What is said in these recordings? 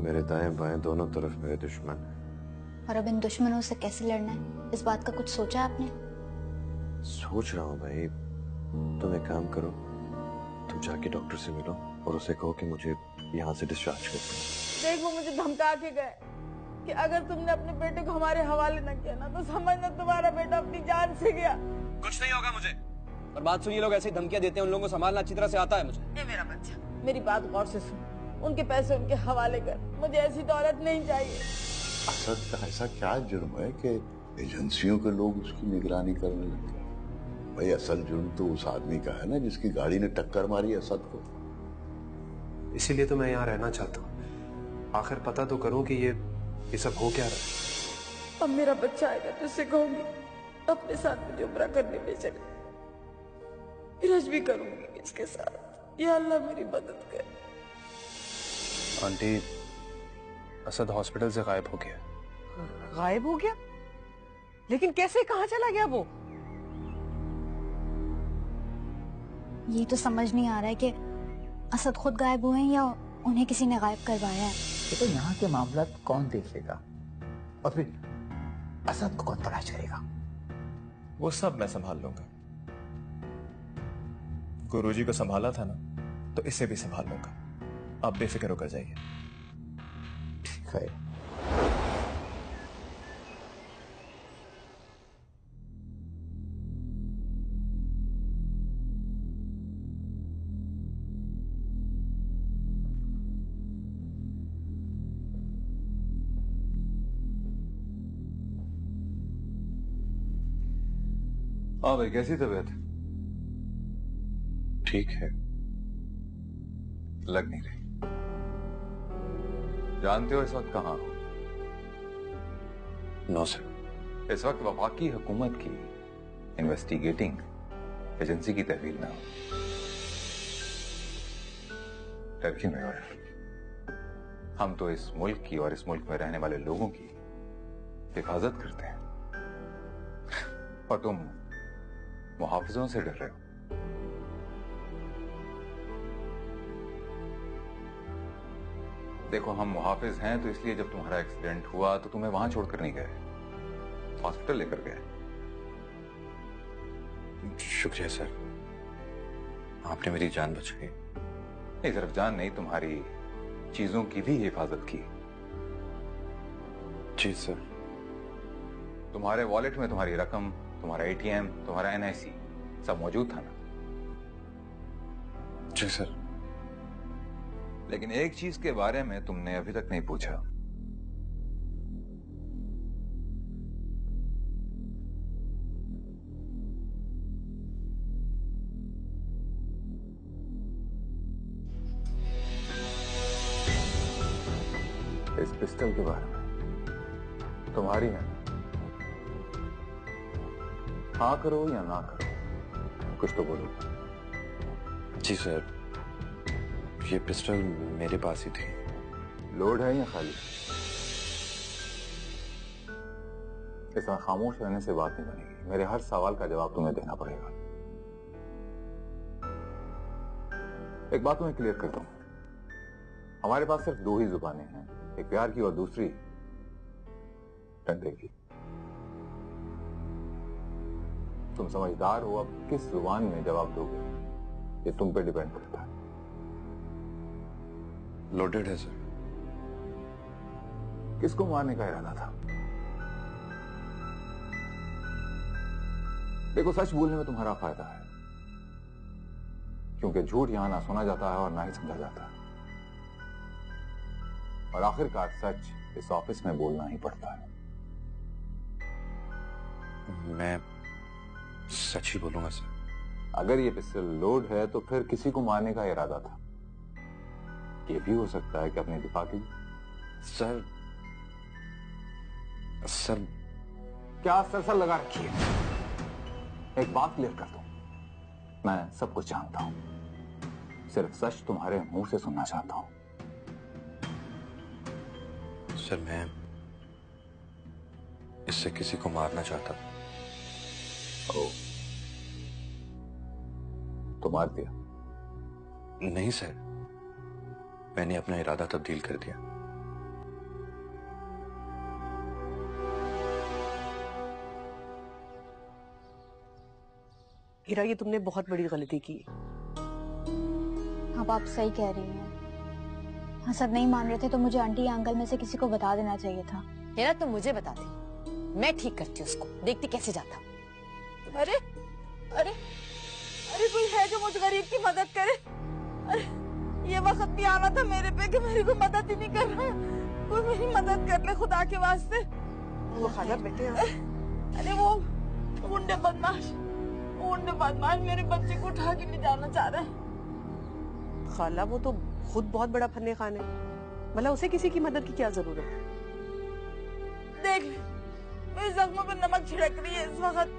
मेरे दाएं बाएं दोनों तरफ मेरे दुश्मन हैं। और अब इन दुश्मनों से कैसे लड़ना है, इस बात का कुछ सोचा आपने? सोच रहा हूँ भाई। तुम एक काम करो, तुम जाके डॉक्टर से मिलो और उसे कहो कि मुझे यहाँ से डिस्चार्ज कर दो। देख, वो मुझे धमका के गए कि अगर तुमने अपने बेटे को हमारे हवाले न किया ना तो समझना तुम्हारा बेटा अपनी जान से गया। कुछ नहीं होगा मुझे। और बात सुनिए, लोग ऐसी धमकियां देते हैं, उन लोगों को संभालना अच्छी तरह से आता है मुझे। ये मेरा बच्चा, मेरी बात गौर से सुन। उनके पैसे उनके हवाले कर, मुझे ऐसी दौलत नहीं चाहिए। असद का ऐसा क्या जुर्म है कि एजेंसियों के लोग उसकी निगरानी करने लगे? भाई असल जुर्म तो उस आदमी का है ना जिसकी गाड़ी ने टक्कर मारी असद को। इसीलिए तो मैं यहाँ रहना चाहता हूँ। आखिर पता तो करूँ कि ये सब हो क्या रहा है। अब मेरा बच्चा आएगा तो उससे कहूंगी अपने साथ मुझे उम्रा करने ले चले। इलाज भी करूंगी इसके साथ। या अल्लाह मेरी मदद कर। आंटी, असद हॉस्पिटल से गायब हो गया। गायब हो गया? लेकिन कैसे, कहाँ चला गया वो? ये तो समझ नहीं आ रहा है कि असद खुद गायब हुए हैं या उन्हें किसी ने गायब करवाया है। देखो, यहाँ के मामला कौन देखेगा और फिर असद को कौन तलाश करेगा? वो सब मैं संभाल लूंगा। गुरुजी को संभाला था ना, तो इसे भी संभाल लूंगा। आप बेफिक्र होकर जाइए। ठीक है। हाँ भाई, कैसी तबीयत? ठीक है। लग नहीं रही। जानते हो इस वक्त कहाँ हो? No sir. इस वक्त वफाकी हुकूमत की इन्वेस्टिगेटिंग एजेंसी की तहवील में हो। टर्की में हो। हम तो इस मुल्क की और इस मुल्क में रहने वाले लोगों की हिफाजत करते हैं और तुम मुहाफिजों से डर रहे हो। देखो, हम मुहाफिज हैं तो इसलिए जब तुम्हारा एक्सीडेंट हुआ तो तुम्हें वहां छोड़कर नहीं गए, हॉस्पिटल लेकर गए। शुक्रिया सर, आपने मेरी जान बचाई। नहीं, सिर्फ जान नहीं, तुम्हारी चीजों की भी हिफाजत की। जी सर। तुम्हारे वॉलेट में तुम्हारी रकम, तुम्हारा एटीएम, तुम्हारा एनआईसी सब मौजूद था ना? जी सर। लेकिन एक चीज के बारे में तुमने अभी तक नहीं पूछा। इस पिस्टल के बारे में। तुम्हारी है? हाँ करो या ना करो, कुछ तो बोलो। जी सर, ये पिस्टल मेरे पास ही थी। लोड है या खाली? इसमें खामोश रहने से बात नहीं बनेगी। मेरे हर सवाल का जवाब तुम्हें देना पड़ेगा। एक बात तुम्हें क्लियर कर दूं, हमारे पास सिर्फ दो ही जुबानें हैं, एक प्यार की और दूसरी डंडे की। तुम समझदार हो, अब किस जुबान में जवाब दोगे ये तुम पे डिपेंड करता है। लोडेड है सर। किसको मारने का इरादा था? देखो, सच बोलने में तुम्हारा फायदा है, क्योंकि झूठ यहां ना सुना जाता है और ना ही समझा जाता है, और आखिरकार सच इस ऑफिस में बोलना ही पड़ता है। मैं सच ही बोलूंगा सर। अगर ये पिस्टल लोड है तो फिर किसी को मारने का इरादा था। ये भी हो सकता है कि अपने दिफा के लिए। सर क्या सर लगा रखी है? एक बात क्लियर कर दूं, मैं सब कुछ जानता हूं, सिर्फ सच तुम्हारे मुंह से सुनना चाहता हूं। सर, मैं इससे किसी को मारना चाहता था। तो मार दिया? नहीं सर, मैंने अपना इरादा तब्दील कर दिया। हीरा, ये तुमने बहुत बड़ी गलती की। अब आप सही कह रही हैं। असद नहीं मान रहे थे तो मुझे आंटी या अंकल में से किसी को बता देना चाहिए था। हीरा, तुम मुझे बता दी, मैं ठीक करती उसको, देखती कैसे जाता। अरे अरे अरे कोई है जो मुझ गरीब की मदद करे? अरे ये वक्त भी आना था मेरे पे कि मेरी कोई मदद ही नहीं कर रहा। कोई मेरी मदद कर ले खुदा के वास्ते। वो खाला बेटे, अरे वो गुंडे बदमाश मेरे बच्चे को उठा के ले जाना चाह रहे हैं। खाला वो तो खुद बहुत बड़ा फन्ने खान है, मतलब उसे किसी की मदद की क्या जरूरत है? देख ले, मेरे जख्मों पे नमक छिड़क रही है इस वक्त।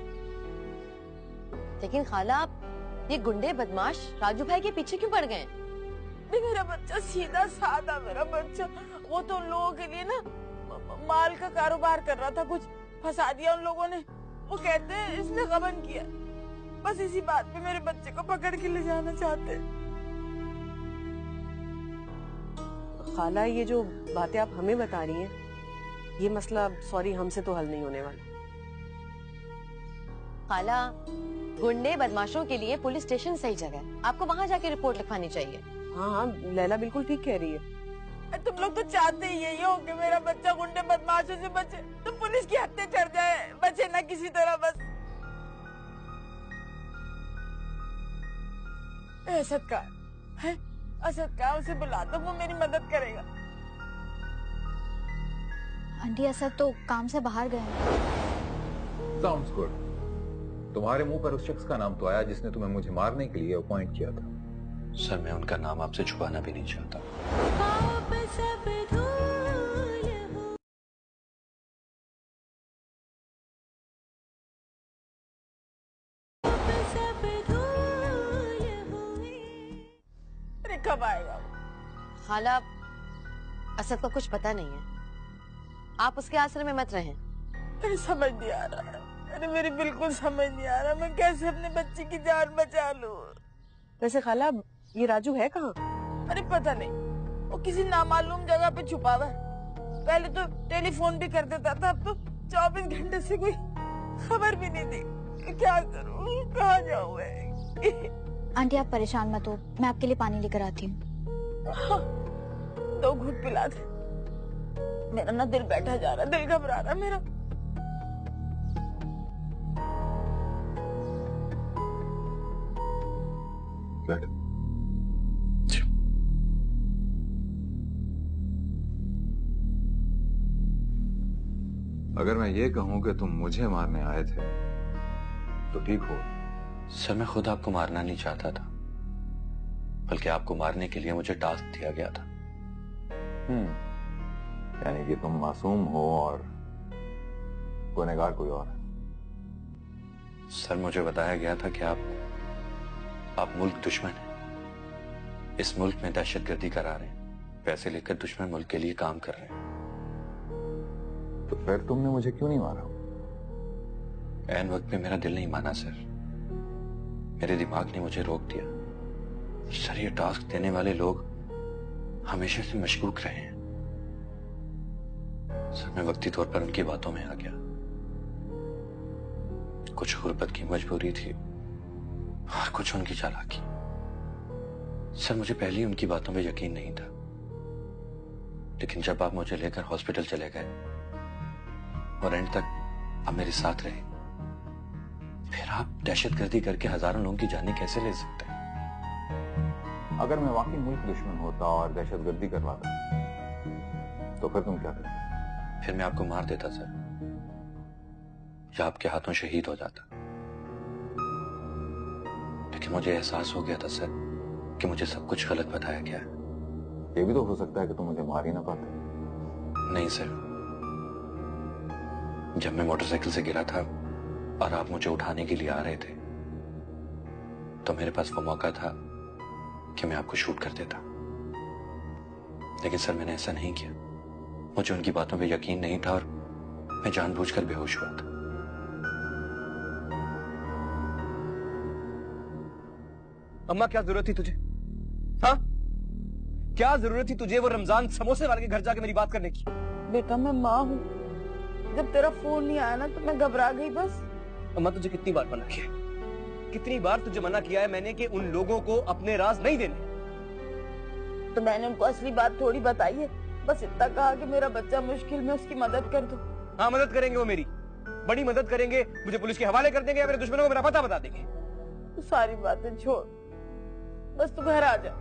लेकिन खाला, ये गुंडे बदमाश राजू भाई के पीछे क्यों पड़ गए? मेरा बच्चा सीधा साधा, मेरा बच्चा वो तो उन लोगों के लिए ना माल का कारोबार कर रहा था, कुछ फंसा दिया उन लोगों ने। वो कहते हैं इसने गबन किया, बस इसी बात पे मेरे बच्चे को पकड़ के ले जाना चाहते हैं। खाला, ये जो बातें आप हमें बता रही हैं, ये मसला सॉरी हमसे तो हल नहीं होने वाला। खाला, गुंडे बदमाशों के लिए पुलिस स्टेशन सही जगह है, आपको वहाँ जाके रिपोर्ट लिखवानी चाहिए। हाँ हाँ, लैला बिल्कुल ठीक कह रही है। तुम लोग तो चाहते ही यही हो कि मेरा बच्चा गुंडे बदमाशों से बचे, तो पुलिस की हत्या चढ़ जाए, बचे ना किसी तरह बस। असद का है, असद का, उसे बुला दो, वो मेरी मदद करेगा। आंटी, असद तो काम से बाहर गए हैं। Sounds good. तुम्हारे मुंह पर उस शख्स का नाम तो आया जिसने तुम्हें मुझे मारने के लिए अपॉइंट किया था। सर, मैं उनका नाम आपसे छुपाना भी नहीं चाहता। अरे कब आएगा? खाला, असद को कुछ पता नहीं है, आप उसके आश्रय में मत रहें। अरे समझ नहीं आ रहा, अरे मेरी बिल्कुल समझ नहीं आ रहा, मैं कैसे अपने बच्चे की जान बचा लूं। वैसे खाला, ये राजू है कहाँ? अरे पता नहीं, वो किसी नामालूम जगह पे छुपा हुआ है। पहले तो टेलीफोन भी कर देता था, अब तो 24 घंटे से कोई खबर भी नहीं दी। क्या करूं, कहाँ जाऊं मैं? आंटी, आप परेशान मत हो, मैं आपके लिए पानी लेकर आती हूँ। 2 घूंट पिला दे, मेरा ना दिल बैठा जा रहा, दिल घबरा रहा मेरा। अगर मैं ये कहूं कि तुम मुझे मारने आए थे तो ठीक हो। सर, मैं खुद आपको मारना नहीं चाहता था, बल्कि आपको मारने के लिए मुझे टास्क दिया गया था। यानी कि तुम मासूम हो और गुनहगार कोई और है। सर, मुझे बताया गया था कि आप मुल्क दुश्मन हैं, इस मुल्क में दहशतगर्दी करा रहे हैं, पैसे लेकर दुश्मन मुल्क के लिए काम कर रहे हैं। तो फिर तुमने मुझे क्यों नहीं मारा? ऐन वक्त पे मेरा दिल नहीं माना सर, मेरे दिमाग ने मुझे रोक दिया। सर, ये टास्क देने वाले लोग हमेशा से मशकूक रहे हैं। सर, मैं वक्ती तौर पर उनकी बातों में आ गया। कुछ गुर्बत की मजबूरी थी और कुछ उनकी चालाकी। सर, मुझे पहले ही उनकी बातों में यकीन नहीं था, लेकिन जब आप मुझे लेकर हॉस्पिटल चले गए और एंड तक आप मेरे साथ रहे, फिर आप दहशतगर्दी करके हजारों लोगों की जानें कैसे ले सकते हैं? अगर मैं वाकई मुल्क दुश्मन होता और दहशतगर्दी करवाता तो फिर तुम क्या करते? फिर मैं आपको मार देता सर, या आपके हाथों शहीद हो जाता। लेकिन मुझे एहसास हो गया था सर कि मुझे सब कुछ गलत बताया गया है। ये भी तो हो सकता है कि तुम मुझे मार ही ना पाते। नहीं सर, जब मैं मोटरसाइकिल से गिरा था और आप मुझे उठाने के लिए आ रहे थे, तो मेरे पास वो मौका था कि मैं आपको शूट कर देता। लेकिन सर, मैंने ऐसा नहीं किया। मुझे उनकी बातों पे यकीन नहीं था और मैं जानबूझकर बेहोश हुआ था। अम्मा, क्या जरूरत थी तुझे? हाँ, क्या जरूरत थी तुझे वो रमजान समोसे वाले के घर जाके मेरी बात करने की? बेटा, मैं माँ हूँ, जब तेरा फोन नहीं आया ना तो मैं घबरा गई बस। अम्मा, तुझे कितनी बार मना किया कितनी बार तुझे मना किया है मैंने कि उन लोगों को अपने राज नहीं देने। तो मैंने उनको असली बात थोड़ी बताई है, बस इतना कहा कि मेरा बच्चा मुश्किल में, उसकी मदद कर दो। हाँ, मदद करेंगे, वो मेरी बड़ी मदद करेंगे। मुझे पुलिस के हवाले कर देंगे या मेरे दुश्मनों को मेरा पता बता देंगे। तो सारी बातें छोड़, बस तू घर आ जा।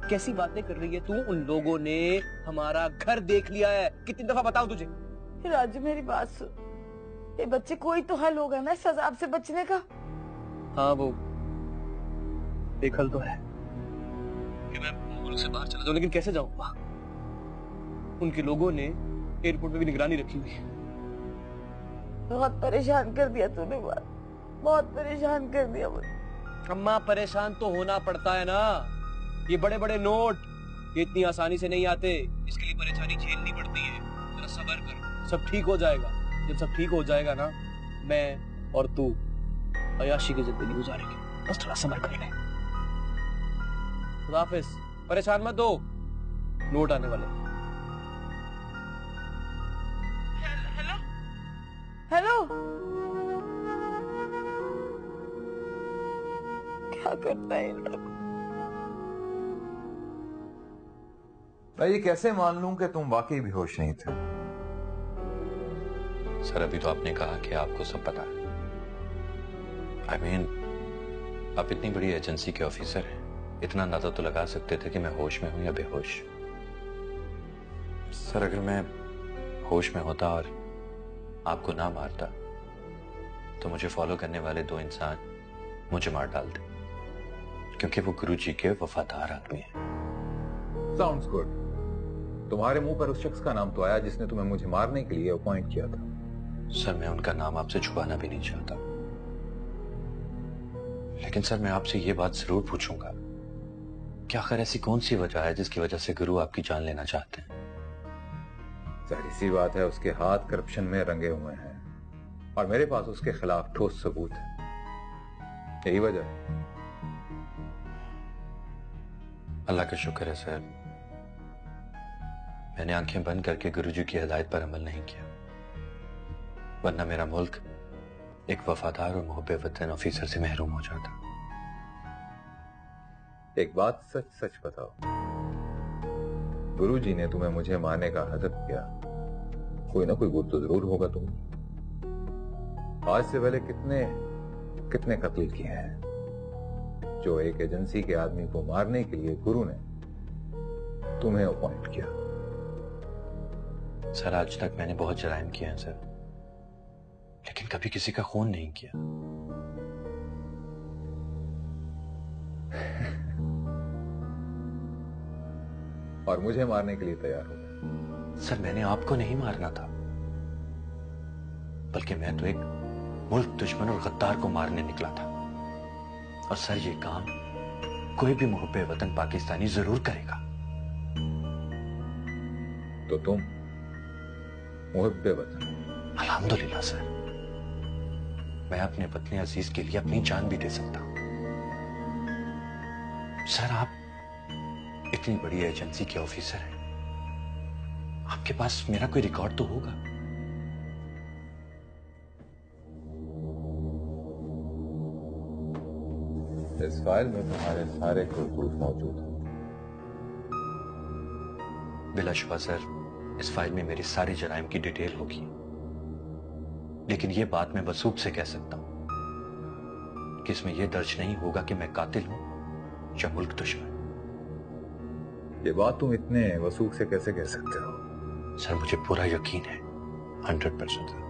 कैसी बातें कर रही है तू? उन लोगों ने हमारा घर देख लिया है। कितनी दफा बताऊं तुझे? राजू मेरी बात सुन, ये बच्चे कोई तो हल होगा ना इस अजाब से बचने का। हाँ, वो एक हल तो है कि मैं मुल्क से बाहर चला जाऊं, लेकिन कैसे जाऊंगा? उनके लोगों ने एयरपोर्ट पे भी निगरानी रखी हुई है। बहुत परेशान कर दिया तूने, बहुत परेशान कर दिया मुझे। अम्मा, परेशान तो होना पड़ता है ना। ये बड़े बड़े नोट ये इतनी आसानी से नहीं आते, इसके लिए परेशानी झेलनी पड़ती है। जरा सब्र कर, सब ठीक हो जाएगा। जब सब ठीक हो जाएगा ना, मैं और तू अयाशी की जिंदगी गुजारेंगे। बस थोड़ा सब्र कर ले। खुदा हाफिज, परेशान मत हो, नोट आने वाले। हेलो, क्या करता है इन लोग? मैं ये कैसे मान लूं कि तुम वाकई बेहोश नहीं थे? सर, अभी तो आपने कहा कि आपको सब पता है। I mean, आप इतनी बड़ी एजेंसी के ऑफिसर हैं, इतना अंदाजा तो लगा सकते थे कि मैं होश में हूं या बेहोश। सर, अगर मैं होश में होता और आपको ना मारता तो मुझे फॉलो करने वाले 2 इंसान मुझे मार डालते, क्योंकि वो गुरुजी के वफादार आदमी हैं। Sounds good. तुम्हारे मुंह पर उस शख्स का नाम तो आया जिसने तुम्हें मुझे मारने के लिए अपॉइंट किया था। सर, मैं उनका नाम आपसे छुपाना भी नहीं चाहता, लेकिन सर मैं आपसे ये बात जरूर पूछूंगा कि आखिर ऐसी कौन सी वजह है जिसकी वजह से गुरु आपकी जान लेना चाहते हैं? जाहिर सी बात है, उसके हाथ करप्शन में रंगे हुए हैं और मेरे पास उसके खिलाफ ठोस सबूत है। यही वजह है। अल्लाह का शुक्र है सर, मैंने आंखें बंद करके गुरुजी की हिदायत पर अमल नहीं किया, वरना मेरा मुल्क एक वफादार और मुहब्बे वतन ऑफिसर से महरूम हो जाता। एक बात सच सच बताओ, गुरुजी ने तुम्हें मुझे मारने का हदफ किया, कोई ना कोई गुट तो जरूर होगा तुम्हें। आज से पहले कितने कत्ल किए हैं जो एक एजेंसी के आदमी को मारने के लिए गुरु ने तुम्हें अपॉइंट किया? सर, आज तक मैंने बहुत जराइम किए हैं सर, लेकिन कभी किसी का खून नहीं किया। और मुझे मारने के लिए तैयार हो गए? सर, मैंने आपको नहीं मारना था, बल्कि मैं तो एक मुल्क दुश्मन और गद्दार को मारने निकला था। और सर, ये काम कोई भी मुहब्बे वतन पाकिस्तानी जरूर करेगा। तो तुम मुहब्बे वतन? अल्हम्दुलिल्लाह सर, मैं अपने पत्नी अजीज के लिए अपनी जान भी दे सकता हूं। सर, आप इतनी बड़ी एजेंसी के ऑफिसर हैं, आपके पास मेरा कोई रिकॉर्ड तो होगा। इस फाइल में तुम्हारे सारे करतूत मौजूद हैं। बिलाशुबा सर, इस फाइल में मेरी सारी जराइम की डिटेल होगी, लेकिन यह बात मैं वसूख से कह सकता हूं कि इसमें यह दर्ज नहीं होगा कि मैं कातिल हूं या मुल्क दुश्मन। ये बात तुम इतने वसूख से कैसे कह सकते हो? सर, मुझे पूरा यकीन है, 100%।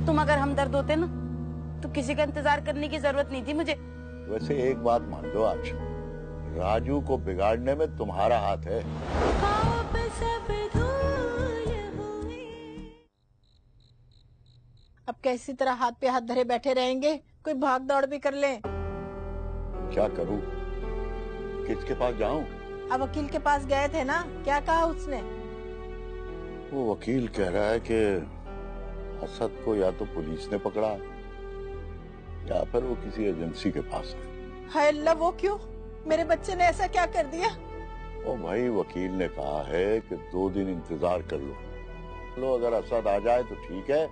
तुम अगर हमदर्द होते ना तो किसी का इंतजार करने की जरूरत नहीं थी मुझे। वैसे एक बात मान लो आज, राजू को बिगाड़ने में तुम्हारा हाथ है। अब कैसी तरह हाथ पे हाथ धरे बैठे रहेंगे? कोई भाग दौड़ भी कर ले। क्या करूं? किसके पास जाऊं? अब वकील के पास गए थे ना, क्या कहा उसने? वो वकील कह रहा है कि असद को या तो पुलिस ने पकड़ा या फिर वो किसी एजेंसी के पास है। हाय अल्लाह, वो क्यों? मेरे बच्चे ने ऐसा क्या कर दिया? ओ भाई, वकील ने कहा है कि 2 दिन इंतजार कर लो, अगर असद आ जाए तो ठीक है,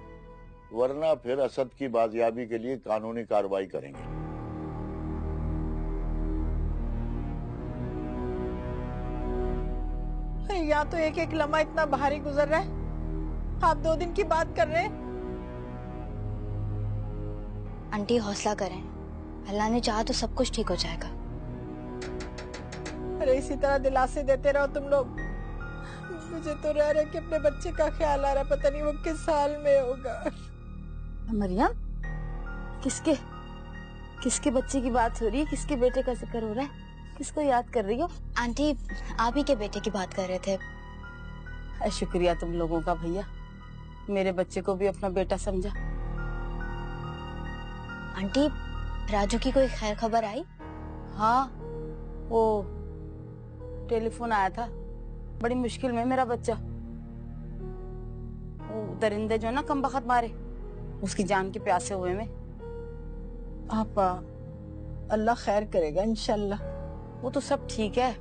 वरना फिर असद की बाजियाबी के लिए कानूनी कार्रवाई करेंगे। यहाँ तो एक एक लम्हा इतना भारी गुजर रहा है, आप 2 दिन की बात कर रहे हैं। आंटी हौसला करें, अल्लाह ने चाहा तो सब कुछ ठीक हो जाएगा। अरे इसी तरह दिलासे देते रहो तुम लोग। मुझे तो रह रहे कि अपने बच्चे का ख्याल आ रहा है, पता नहीं वो किस साल में होगा। मरियम, किसके बच्चे की बात हो रही है? किसके बेटे का जिक्र हो रहा है? किसको याद कर रही हो? आंटी आप ही के बेटे की बात कर रहे थे। शुक्रिया तुम लोगों का भैया, मेरे बच्चे को भी अपना बेटा समझा। आंटी राजू की कोई खैर खबर आई? हाँ, वो टेलीफोन आया था, बड़ी मुश्किल में मेरा बच्चा। वो दरिंदे जो ना कम बखत मारे, उसकी जान के प्यासे हुए में। आपा अल्लाह खैर करेगा इंशाल्लाह। वो तो सब ठीक है,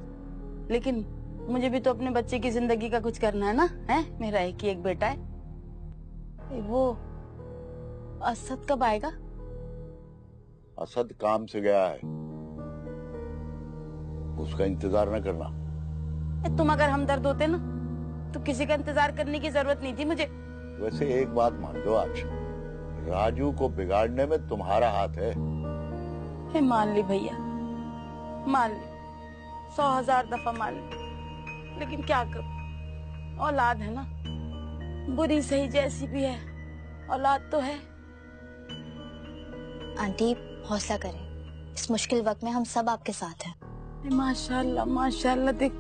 लेकिन मुझे भी तो अपने बच्चे की जिंदगी का कुछ करना है ना, है? मेरा एक ही एक बेटा है। वो असद कब आएगा? असद काम से गया है, उसका इंतजार न करना। तुम अगर हमदर्द होते ना तो किसी का इंतजार करने की जरूरत नहीं थी मुझे। वैसे एक बात मान लो, आज राजू को बिगाड़ने में तुम्हारा हाथ है। मान ली भैया, मान ली, 100,000 दफा मान ली, लेकिन क्या करूं, औलाद है ना, बुरी सही जैसी भी है, औलाद तो है। आंटी हौसला करें, इस मुश्किल वक्त में हम सब आपके साथ हैं। माशाल्लाह माशाल्लाह, देख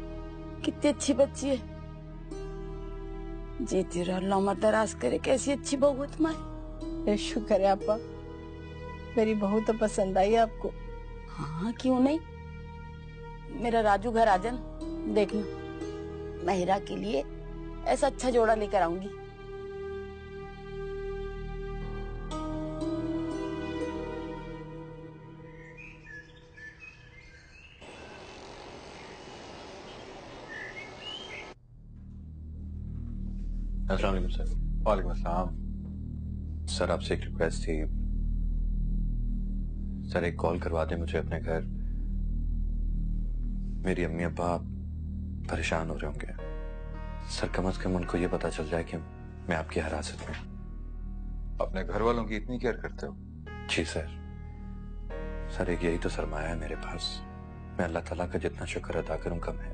कितनी अच्छी बच्ची है। जी तेरा अल्लाह उम्र दराज करे, कैसी अच्छी बहू है तुम्हारी। शुक्र है आपा, मेरी बहू तो पसंद आई आपको। हाँ क्यों नहीं, मेरा राजू घर आ जाना, देखना मैं हीरा के लिए ऐसा अच्छा जोड़ा लेकर आऊंगी। अस्सलाम वालेकुम सर। वालेकुम अस्सलाम। सर आपसे एक रिक्वेस्ट थी सर, एक कॉल करवा दें मुझे अपने घर। मेरी अम्मी अब्बा परेशान हो रहे होंगे सर, कम से कम उनको ये पता चल जाए कि मैं आपकी हिरासत में। अपने घर वालों की इतनी केयर करते हो? जी सर। सर एक यही तो सरमाया है मेरे पास, मैं अल्लाह ताला का जितना शुक्र अदा करूं कम है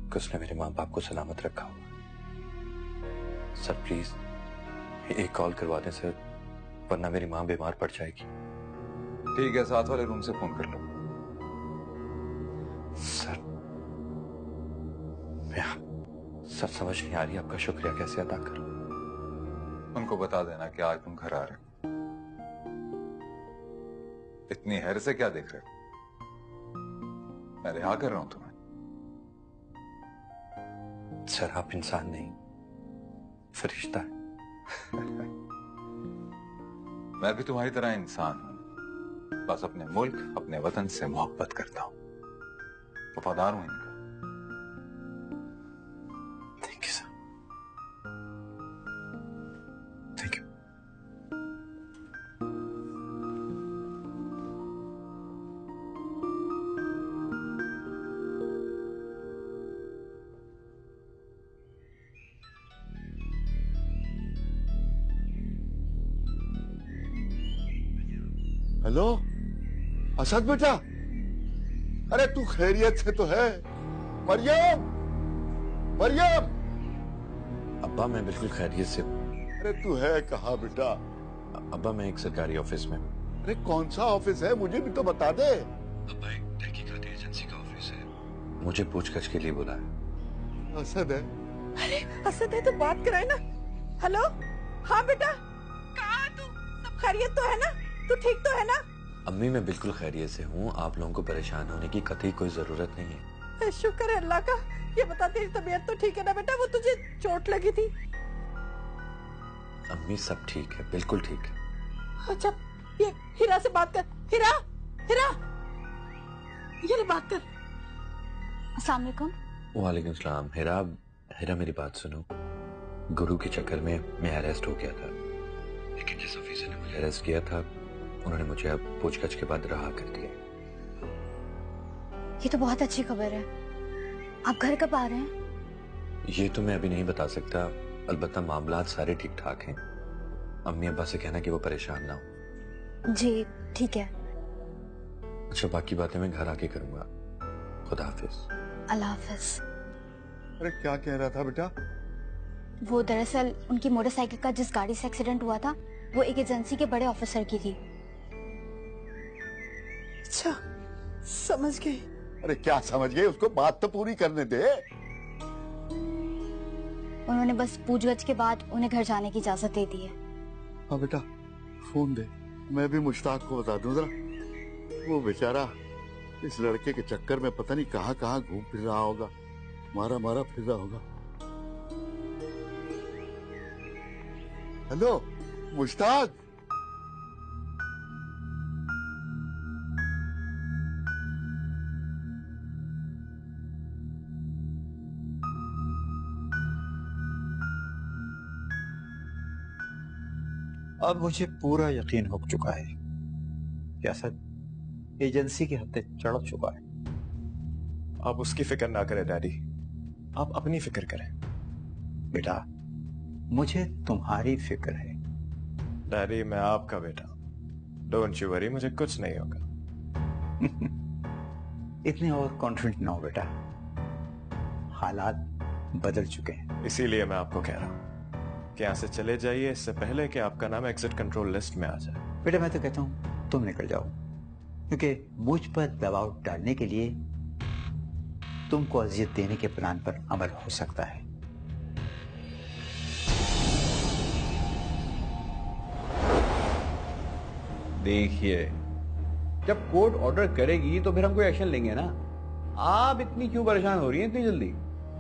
कि उसने मेरे माँ बाप को सलामत रखा हुआ। सर प्लीज एक कॉल करवा दें सर, वरना मेरी माँ बीमार पड़ जाएगी। ठीक है, साथ वाले रूम से फोन कर लो। सर मैं सर समझ नहीं आ रही आपका शुक्रिया कैसे अदा करूं। उनको बता देना कि आज तुम घर आ रहे हो। इतनी हैर से क्या देख रहे हो? मैं रिहा कर रहा हूं तुम्हें। सर आप इंसान नहीं, फरिश्ता है। मैं भी तुम्हारी तरह इंसान हूं, बस अपने मुल्क अपने वतन से मोहब्बत करता हूं, वफादार हूं इनका। Thank you sir, thank you. Hello Asad बेटा, अरे तू खैरियत से तो है? मरियम, मरियम। अब्बा मैं बिल्कुल खैरियत से हूँ। अरे तू है कहाँ बेटा? अब्बा मैं एक सरकारी ऑफिस में। अरे कौन सा ऑफिस है, मुझे भी तो बता दे। अब्बा एक तहकीकाती एजेंसी का ऑफिस है, मुझे पूछताछ के लिए बुलाया। असद है? अरे असद है तो बात कराए ना। हेलो, हाँ बेटा, कहाँ है तू? सब खैरियत तो है ना? तू ठीक तो है ना? अम्मी मैं बिल्कुल खैरियत से हूँ, आप लोगों को परेशान होने की कतई कोई जरूरत नहीं है। शुक्र है अल्लाह का। ये बता तेरी तबीयत तो ठीक है ना बेटा? वो तुझे चोट लगी थी? अम्मी सब ठीक है, बिल्कुल ठीक है। अच्छा ये हीरा से बात कर। हीरा, हीरा, ये ले बात कर। अस्सलाम वालेकुम। वालेकुम सलाम। हेरा मेरी बात सुनो। गुरु के चक्कर में मैं अरेस्ट हो गया था, लेकिन जिस ऑफिसर ने मुझे अरेस्ट किया था उन्होंने मुझे अब पूछताछ के बाद रहा कर दिया। ये तो बहुत अच्छी खबर है। आप घर कब आ रहे हैं? ये तो मैं अभी नहीं बता सकता, अलबत्ता मामलात सारे ठीक ठाक हैं। अम्मी अब्बा से कहना कि वो परेशान ना हो। जी ठीक है। अच्छा, बाकी बातें मैं घर आके करूंगा। खुदा हाफिज। अल्लाह हाफिज। अरे क्या कह रहा था बेटा? वो दरअसल उनकी मोटरसाइकिल का जिस गाड़ी से एक्सीडेंट हुआ था वो एक एजेंसी के बड़े ऑफिसर की थी। अच्छा, समझ गई। अरे क्या समझ गए? उसको बात तो पूरी करने दे। उन्होंने बस पूछगछ के बाद उन्हें घर जाने की इजाजत दे दी है। हाँ बेटा, फोन दे, मैं भी मुश्ताक को बता दूं जरा। वो बेचारा इस लड़के के चक्कर में पता नहीं कहाँ कहाँ घूम फिर रहा होगा, मारा मारा फिर रहा होगा। हेलो मुश्ताक। अब मुझे पूरा यकीन हो चुका है कि असद एजेंसी के हत्थे चढ़ चुका है। आप उसकी फिक्र ना करें डैडी, आप अपनी फिक्र करें। बेटा, मुझे तुम्हारी फिक्र है। डैडी, मैं आपका बेटा, डोंट यू वरी, मुझे कुछ नहीं होगा। इतने और कॉन्फिडेंट ना हो बेटा, हालात बदल चुके हैं। इसीलिए मैं आपको कह रहा हूं कि यहां से चले जाइए इससे पहले कि आपका नाम एग्जिट कंट्रोल लिस्ट में आ जाए। बेटा, मैं तो कहता हूं तुम निकल जाओ, क्योंकि मुझ पर दबाव डालने के लिए तुमको अजियत देने के प्लान पर अमल हो सकता है। देखिए, जब कोर्ट ऑर्डर करेगी तो फिर हम कोई एक्शन लेंगे ना। आप इतनी क्यों परेशान हो रही हैं इतनी जल्दी?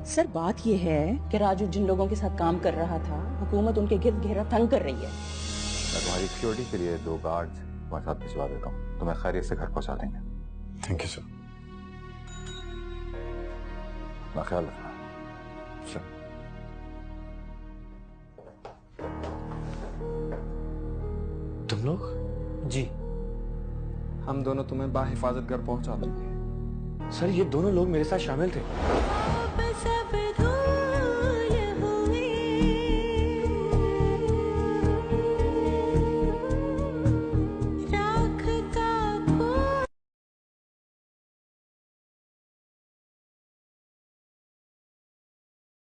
सर, बात ये है कि राजू जिन लोगों के साथ काम कर रहा था, हुकूमत उनके गिर्द घेरा तंग कर रही है। मैं तुम्हारी सिक्योरिटी के लिए 2 गार्ड्स तुम्हारे साथ भिजवा देता हूँ, तुम्हें खैरियत से घर पहुंचा देंगे। Thank you sir. अपना ख्याल रखना। तुम लोग? जी, हम दोनों तुम्हें बाहिफाजत घर पहुंचा देंगे। सर, ये दोनों लोग मेरे साथ शामिल थे।